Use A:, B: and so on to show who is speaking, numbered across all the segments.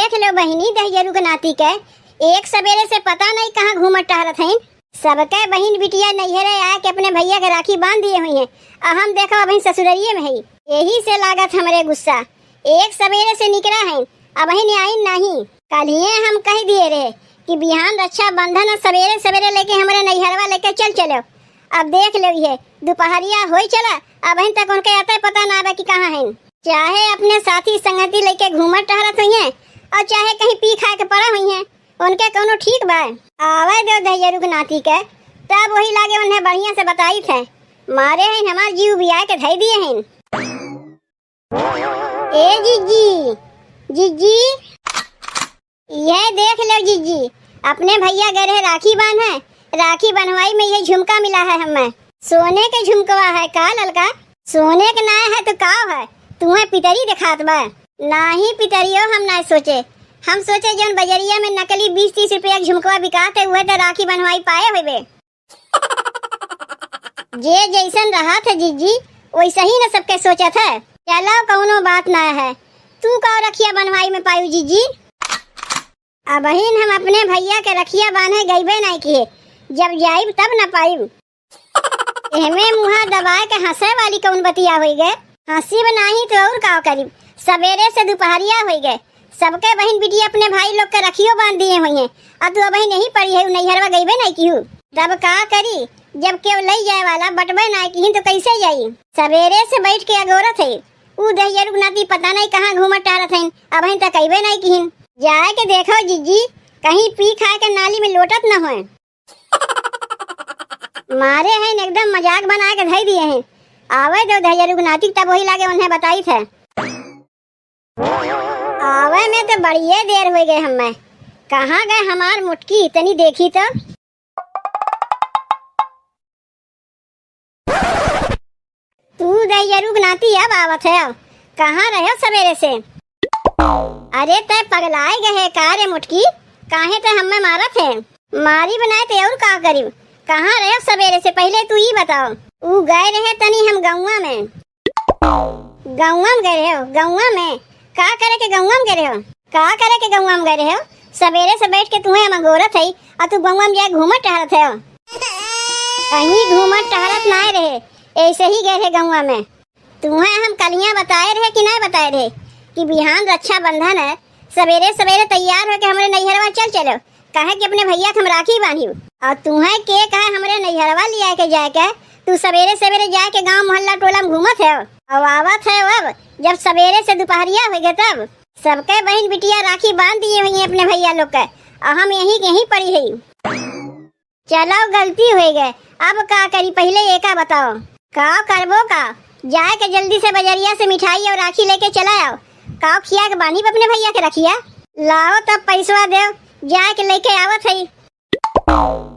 A: देख लो बहिनी दहियरू के नाती के एक सवेरे से पता नहीं कहाँ घूमत टहरत हैं। सबके बहन बिटिया नैहरे आए के अपने भैया के राखी बांध दिए हुई हैं। हम देखो अभी ससुररिये में है, यही से लागत हमरे गुस्सा। एक सवेरे से निकला है अब आई नहीं। कल ही हम कह दिए रहे कि बिहान रक्षा बंधन सवेरे सवेरे लेके हमारे नैहरवा लेके चलो। अब देख लो ये दोपहरिया हो चला अब तक उनके आता पता ना आवे कि कहाँ है। चाहे अपने साथी संगति लेके घूमत टहरत हुई है और चाहे कहीं पी खा के पड़ा हुई है, उनके कोनो ठीक बा। आवे दो दहियरू के नाती के तब वही लागे उन्हें बढ़िया से बताई थे। मारे हैं हमार जीव बिया के धई दिए हैं। ए जीजी जीजी ये देख लो जीजी, अपने भैया गए रहे राखी बांध है। राखी बनवाई में ये झुमका मिला है हमें। सोने के झुमकवा है का ललका? सोने के ना है तो का है? तुम्हें पितरी दिखात बा? नाही पितरियो हम ना सोचे। हम सोचे जौन बजरिया में नकली 20-30 रुपया झुमकवा बिकाते हुए तो राखी बनवाई पाए हुए। जे जैसन रहा था जीजी वैसा ही न सबके सोचा था। चलो कौनो बात ना है। तू का रखिया बनवाई में पायू जीजी? अब हम अपने भैया के रखिया बांधे गईबे नहीं किए। जब जाइब तब न पाइब। एमे मुहा दबाए के हंसे वाली कौन बतिया हो गए? हंसी बनाही तो और का करीब। सवेरे से दोपहरिया हो गए। सबके बहन बिटिया अपने भाई लोग के रखियो बांध दिए हुई हैं। अब तू अभी नहीं पड़ी है नैहरवा गईबे नहीं की हूँ। तब का करी जब केव ले जाए वाला बटबे नहीं की तो कैसे जाई? सवेरे से बैठ के अगोरत है। ऊ दहियरू नाती पता नहीं कहाँ घूमत टहरत है। अब तक कईबे नहीं की। जाए के देखो जीजी कहीं पी खा के नाली में लोटत न होए। मारे हैं एकदम मजाक बना के धई दिए हैं। आवे दो दहियरू के नाती तब वही लागे उन्हें बताई थे। आवे में तो बड़िए देर हो गए। हमें कहाँ गए हमार मुटकी इतनी देखी तो। तू दहियरू के नाती अब आवत है? कहाँ रहे सवेरे से? अरे तय पगलाए गए का रे मुटकी? काहे ते हमें मारत है? मारी बनाए ते और का करीब? कहाँ रहे सवेरे से पहले तू ही बताओ। ऊ गए रहे तनी हम गौवा में। गौवा में गए हो? गौवा में का करे के गौवा में गए हो? का करे के गौवा में गए हो? सवेरे से बैठ के तुम्हें हम गोरत है और तू गौवा में जाए घूमत टहरत है। कहीं घूमत टहरत ना रहे, ऐसे ही गए थे गौवा में। तुम्हें हम कलियां बताए रहे कि नहीं बताए रहे कि बिहान रक्षा बंधन है? सवेरे सवेरे तैयार होके हमारे नैहरवा चलो। कहे कि अपने भैया के हम राखी बांधी और तुम्हें के कहे हमारे नैहरवा लिया के जाए के तू सवेरे सवेरे जाए के गांव मोहल्ला टोला में घूमत है और आवत है। अब जब सवेरे से दोपहरिया हो गए तब सबके बहन बिटिया राखी बांध दिए हुई अपने भैया लोग के और हम यहीं पड़ी है। चलो गलती हो गए, अब का करी? पहले ये का बताओ का करबो का? जाए के जल्दी से बजरिया से मिठाई और राखी लेके चला आओ। का खिया के बानी अपने भैया के रखिया लाओ तब पैसवा दे जाए के लेके आवत है।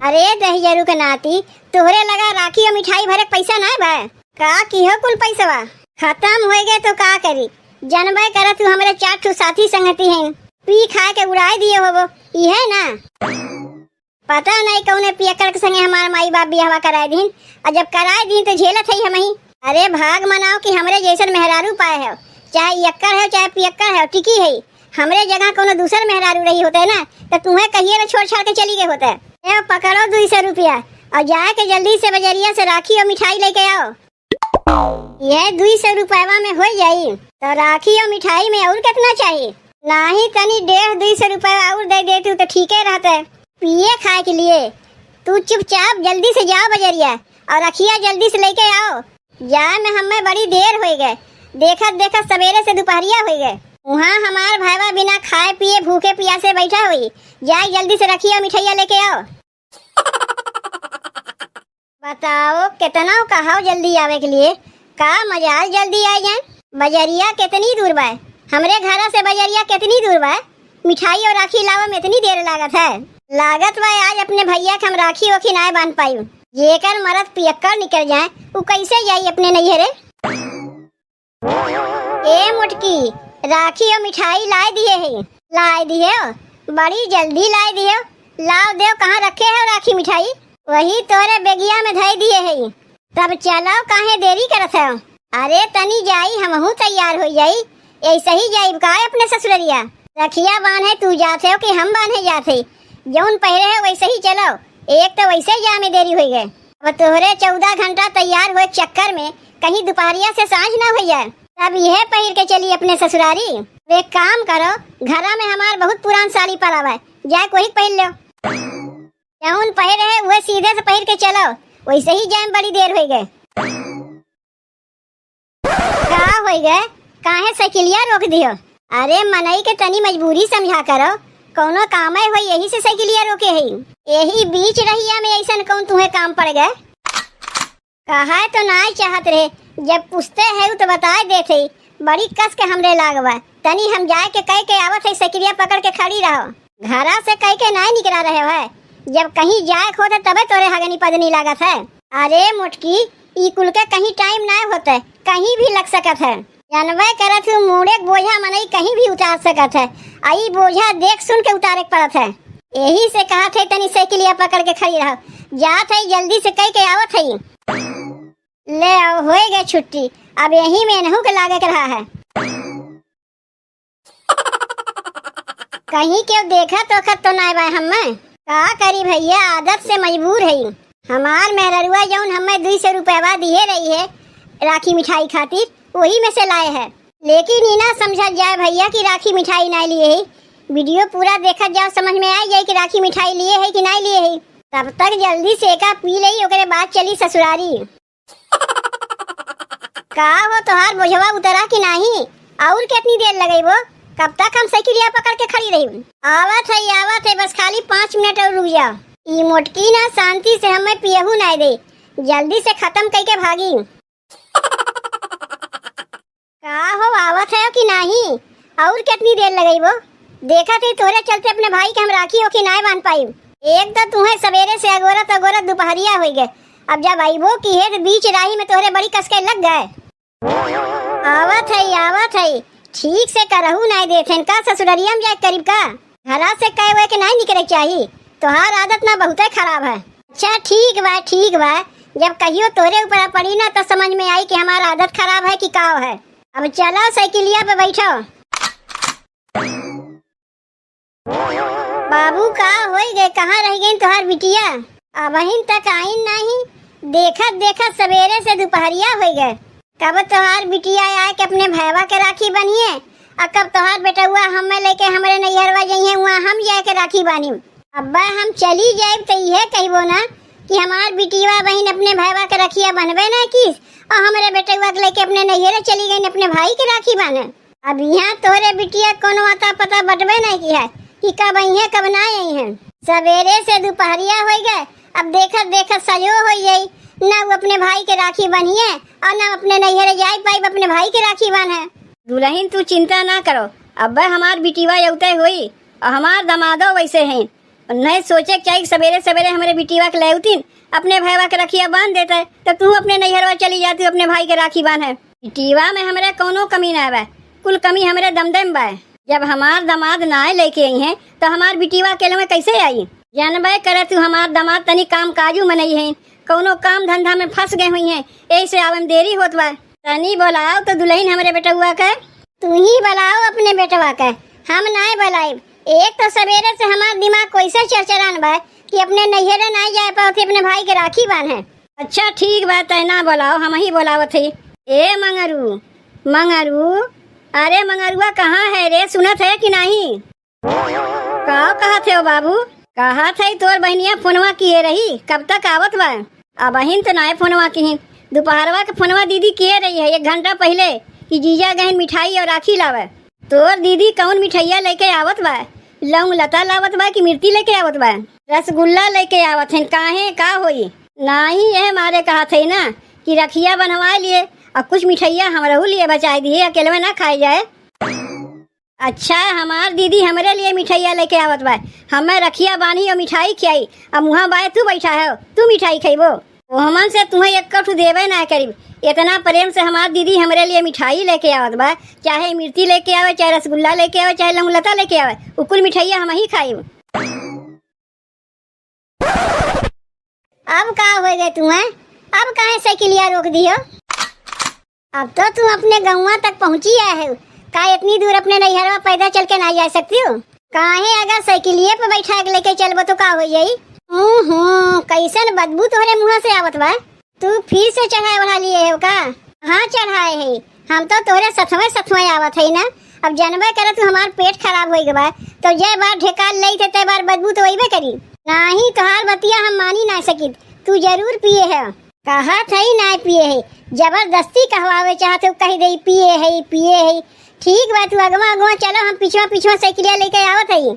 A: अरे दहियरू के नाती तोहरे लगा राखी और मिठाई भरे पैसा ना बा का? की हो कुल पैसवा खत्म हो गए तो का करी? जनबे कर तू हमारे 4 साथी संगति हैं, पी खा के उड़ाए दिए हो ये ना। पता नहीं कौने पियकर के संगे हमारे माई बाप बियाह कराए दिन और जब कराए दिन तो झेलत है हम ही। अरे भाग मनाओ कि हमरे जैसन मेहरारू पाए है, चाहे यक्कर है चाहे पियक्कर है टिकी है। हमरे जगह कोनो दूसर मेहरारू रही होते ना तो तुम्हें कहिए ना छोड़ छाड़ के चली गए होते। पकड़ो 200 रुपया और जाए के जल्दी से बजरिया से राखी और मिठाई लेके आओ। यह 200 रुपया में हो जाये तो राखी और मिठाई में और कितना चाहिए? नहीं तनी 150-200 रुपया और दे देती तो ठीक है रहते पिए खाए के लिए। तू चुपचाप जल्दी से जाओ बजरिया और रखिया जल्दी से लेके आओ। जाए में हमें बड़ी देर हो गए। देखत सवेरे से दोपहरिया हो गए। वहाँ हमार भाईवा बिना खाए पिए भूखे प्यासे बैठा हुई। जाए जल्दी से रखिया मिठाइया लेके आओ। बताओ कितना कहाओ जल्दी आवे के लिए? का मजाल जल्दी आ जाए? बजरिया कितनी दूर बा? हमरे घर से बजरिया कितनी दूर बा? मिठाई और राखी लावा में इतनी देर लागत है? लागत बा आज अपने भैया के हम राखी ओखी नाय बांध पाई। जेकर मरद पियक्कर निकल जाए वो कैसे जाई अपने नैहरे? ए मुटकी राखी और मिठाई लाए दिए है? लाए दिए बड़ी जल्दी लाए दिए। लाओ देव कहाँ रखे है राखी मिठाई? वही तोरे बेगिया में धई दिए है। तब चलो काहे देरी करत है? अरे तनी जाई हमहू तैयार हो जाई। ऐसे ही जाई का अपने ससुररिया? रखिया बांधे तू जाते हो कि हम बांधे जाते? जौन पहरे है वैसे ही चलो। एक तो वैसे ही जा में देरी हो गए, और तोहरे 14 घंटा तैयार हुए चक्कर में कहीं दोपहरिया से सांझ ना हो जाए। अब यह पहिर के चली अपने ससुरारी। एक काम करो, घरा में हमार बहुत पुरान साड़ी पड़ा है, जाए कोई पहन लो। जौन पहरे है वह सीधे से पहिर के चलो, वैसे ही जाए बड़ी देर हो गए। का हो गए? काहे साइकिलिया रोक दियो? अरे मनई के तनी मजबूरी समझा करो, कौनो काम हो यही से साइकिलिया रोके है। यही बीच रहिया में ऐसा कौन तुम्हें काम पड़ गए? कहा तो ना चाहत रहे, जब पूछते है तो बता देते। बड़ी कस के हमरे लागवा, तनी हम जाए के कह के आवत है साइकिलिया पकड़ के खड़ी रहो। घरा से कह के ना निकला रहे है, जब कहीं जाए खो तबे तोरे हगनी पदनी लागत है। अरे मोटकी, ई कुल के कहीं टाइम ना होते, कहीं भी लग सकत है। जानवे करत हूँ मोड़े बोझा मनई कहीं भी उतार सकत है, आई बोझा देख सुन के उतारे पड़त है। यही से कहा थे तनी साइकिलिया पकड़ के खड़ी रहो, जात है जल्दी से कह के आवत है। ले आओ, हो गए छुट्टी, अब यही में नहू के लागे के रहा है। कहीं क्यों देखा तो खत तो ना बाय हमें का करी भैया, आदत से मजबूर है। हमार मेहरुआ जौन हमें 200 रुपया दिए रही है राखी मिठाई खातिर, वही में से लाए है। लेकिन इना समझा जाए भैया कि राखी मिठाई ना लिए है। वीडियो पूरा देखा जाओ, समझ में आ जाए कि राखी मिठाई लिए है कि नहीं लिए है। तब तक जल्दी से का पी ली, ओकरे बाद चली ससुरारी। का हो तोहार बोझवा उतरा कि नहीं? और कितनी देर लगई वो? कब तक हम साइकिलिया पकड़ के खड़ी रही? आवत है, बस खाली 5 मिनट और रुक जाओ। ई मोटकी ना शांति से हमें पियहू ना दे, जल्दी से खत्म करके भागी। का हो आवत है कि नहीं? और कितनी देर लगई वो? देखा थे तोरे चलते अपने भाई के हम राखी हो कि नहीं बांध पाई। एक तो तुम्हें सवेरे से अगोरत दोपहरिया हो गए, अब जब आईबो की है तो बीच राही में तोरे बड़ी कसके लग गए। आवत है, ठीक से करहू नहीं देथे का ससुररिया में जाए करीब का? घरा से कहे हुए कि नहीं निकले चाहिए, तोहार आदत ना बहुत खराब है। अच्छा ठीक बा, जब कहियो तोरे ऊपर पड़ी ना तो समझ में आई कि हमारा आदत खराब है कि काव है। अब चलो साइकिलिया पे बैठो। बाबू का हो गए, कहाँ रह गई तोहार बिटिया? अब तक आई नहीं, देखत सवेरे से दोपहरिया हो गए। कब तोहार बिटिया आए के अपने भैया के राखी बनिए, और कब तोहार बेटा हुआ हमें लेके हमारे नैहरवा जाइए, वहाँ हम जाए के राखी बानी। अब्बा हम चली जाए तो यह कहबो ना कि हमार बिटिया बहन अपने भैया के रखिया बनबे ना किस, और हमारे बेटे हुआ लेके अपने नैहरे चली गई अपने भाई के राखी बाने। अब यहाँ तोरे बिटिया कोनो आता पता बटबे नहीं की है कि कब आई है कब ना आई है। सवेरे से दोपहरिया हो गए, अब देखत सजो हो गई, ना वो अपने भाई के राखी बनिए और ना अपने नैहरे जाए पाई अपने भाई के राखी बने। दुल्हन तू चिंता ना करो, अब हमार बिटिया यौते हुई और हमार दमादो वैसे हैं। नहीं सोचे चाहिए सवेरे सवेरे हमारे बिटिया के लेउतीन अपने भैया के रखिया बांध देते, तो तू अपने नैहरवा चली जाती अपने भाई के राखी बांधे। बिटिया में हमारे कोनो कमी ना बा, कुल कमी हमारे दमदम बा। जब हमार दामाद ना लेके आई है तो हमार बिटिया अकेले में कैसे आई? जानबे करे तू हमार दामाद तनी काम काजू में नहीं है, कोनो काम धंधा में फंस गए हुई है, ऐसे आवे में देरी होत बा। तनी बुलाओ तो दुल्हन हमारे बेटा हुआ के। तू ही बुलाओ अपने बेटवा के, हम नहीं बुलाए। एक तो सवेरे से हमार दिमाग कैसे चरचरान बा कि अपने नैहरे नहीं जाए पाओ अपने भाई के राखी बांधे। अच्छा ठीक बा, तैना बुलाओ, हम ही बुलावत है। ए मंगरू, अरे मंगरुआ कहाँ है रे, सुनत है कि नहीं? कहा थे बाबू? कहा थे तोर बहनिया फोनवा किए रही, कब तक आवत बा? अब बहन तो ना फोनवा की, दोपहरवा के फोनवा दीदी किए रही है 1 घंटा पहले कि जीजा गहन मिठाई और राखी लावे। तोर दीदी कौन मिठाइया लेके आवत बा? लौंग लता लावत बा कि मिर्ची लेके आवत बा? रसगुल्ला लेके आवत है, काहे का होई? नहीं यह मारे कहा थे ना कि रखिया बनवा लिए और कुछ मिठाइया हमारे लिए बचा दिए, अकेले में ना खाई जाए। अच्छा हमार दीदी हमारे लिए मिठाइया लेके आवत बा, हमें रखिया बानी और मिठाई खियाई, अब मुहा बाय तू बैठा है, तू मिठाई खाइबो? वो हमन से तुम्हें एक कठू देवे ना करीब। इतना प्रेम से हमार दीदी हमारे लिए मिठाई लेके आवत बा, चाहे मिर्ची लेके आवे, चाहे रसगुल्ला लेके आवे, चाहे लौंग लता लेके आवे, उकुल मिठाइया हम ही खाइब। अब का हो गए तुम्हें? अब काहे साइकिलिया रोक दियो? अब तो तुम अपने गौवा तक पहुँची आए हो, का इतनी दूर अपने नैहरवा पैदल चल के नहीं जा सकती हो? काहे अगर साइकिलिए पे बैठा के लेके चलबो तो का हो जाई? कैसन बदबू तोहरे मुँह से आवत बा। तू फिर से चढ़ाए बढ़ा लिए है का? हाँ चढ़ाए है, हम तो तोहरे सथवे सथवे आवत है ना। अब जानबे करे तू हमार पेट खराब हो गए तो जय बार ढेकाल लई थे तय बार बदबू तो वही करी। नहीं तोहार बतिया हम मानी ना सकी, तू जरूर पिए है। कहा था ही ना पिए है, जबरदस्ती कहवावे चाहते हो कही दे पिए है पिए है। ठीक बा तू अगवा अगवा चलो, हम पिछवा पिछवा साइकिलिया लेके आवत है।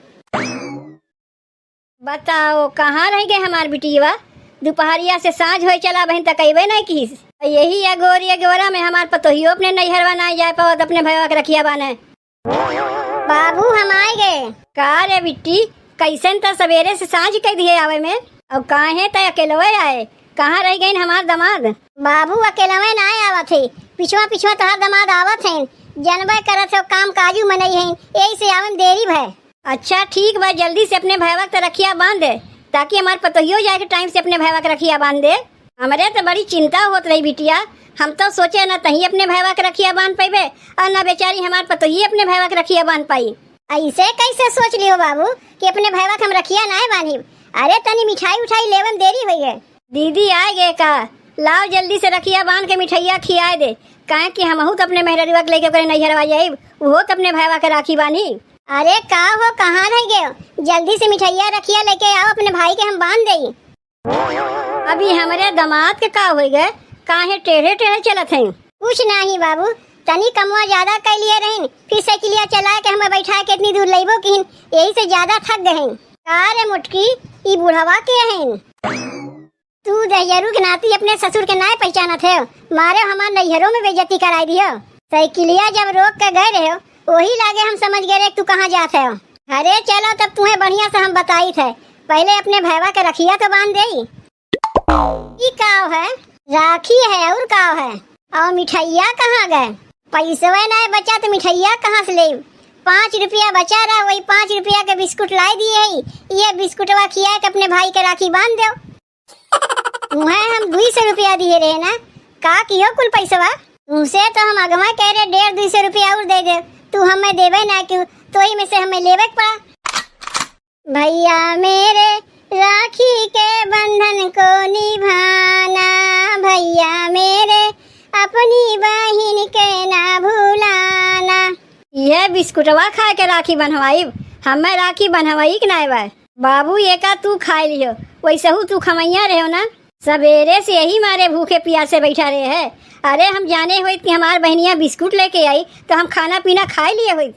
A: बताओ कहाँ रह गए हमार बिटिया? दोपहरिया से साँझ हो चला बहन तक अबे नहीं किस। यही अगोरा में हमार पतोहियो अपने नैहरवा ना जाए पावत, अपने भैया के रखिया बाने। बाबू हम आए गए। का रे बिट्टी कैसन त सवेरे से साँझ कह दिए आवे में, अब काहे त अकेलवे आए? कहाँ रह गई हमार दामाद? बाबू अकेलवे ना आवत है, पिछवा पिछवा तोहार दामाद आवत है। जनबे करत हो काम काजू मनई है, यही से आवन देरी भय। अच्छा ठीक बा, जल्दी से अपने भैया के रखिया बांध दे ताकि हमार पतोहियो जाए के टाइम से अपने भैया के रखिया बांध दे। हमरे तो बड़ी चिंता होत रही बिटिया, हम तो सोचे न तही अपने भैया के रखिया बांध पाइबे और न बेचारी हमार पतोही अपने भैया के रखिया बांध पाई। ऐसे कैसे सोच लियो बाबू कि अपने भैया के हम रखिया ना बांधी? अरे तनी मिठाई उठाई लेवन देरी हुई है। दीदी आए गए का? लाओ जल्दी से रखिया बांध के मिठाइया खियाए दे, कहे कि हमहू तो अपने मेहरवा के लेके करे नैहरवा जाइब, वो तो अपने भैया के राखी बानी। अरे का हो कहाँ रह गए? जल्दी से मिठाइया रखिया लेके आओ, अपने भाई के हम बांध देई। अभी हमारे दामाद के का हो गए? काहे टेढ़े टेढ़े चलत हैं? कुछ नहीं बाबू, तनी कमवा ज्यादा कर लिए रहीन, फिर साइकिलिया चला के हमें बैठा के इतनी दूर लेबो किन, यही से ज्यादा थक गए। का रे मुटकी ई बुढ़वा के हैं? तू दहियरू के नाती अपने ससुर के नाय पहचाना थे, मारे हमार नैहरों में बेइज्जती कराई दियो। साइकिलिया जब रोक के गए रहे वही लागे हम समझ गए तू कहाँ जाते हो। अरे चलो तब तुम्हें बढ़िया से हम बताई थे, पहले अपने भैया के रखिया तो बांध दे। काव है? राखी है और काव है? और मिठाइया कहाँ गए? पैसा ना बचा तो मिठाइया कहाँ से ले? 5 रुपया बचा रहा, वही 5 रुपया के बिस्कुट लाई दिए है, ये बिस्कुटवा खिया के अपने भाई के राखी बांध दो। तुम्हें हम 200 रुपया दिए रहे ना, का कियो कुल पैसवा? तुमसे तो हम अगवा कह रहे 150-200 रुपया और दे दे, तू हमें देवे ना क्यों? तो ही में से हमें लेवे पड़ा। भैया मेरे राखी के बंधन को निभाना, भैया मेरे अपनी बहन के ना भूलाना। ये बिस्कुटवा खा के राखी बनवाई, हमें राखी बनवाई कि ना बा? बाबू ये का तू खा लियो, वैसे हूँ तू खमैया रहे हो ना, सवेरे से यही मारे भूखे प्यासे बैठा रहे है। अरे हम जाने हुए कि हमार बहनिया बिस्कुट लेके आई तो हम खाना पीना खा लिए हुई।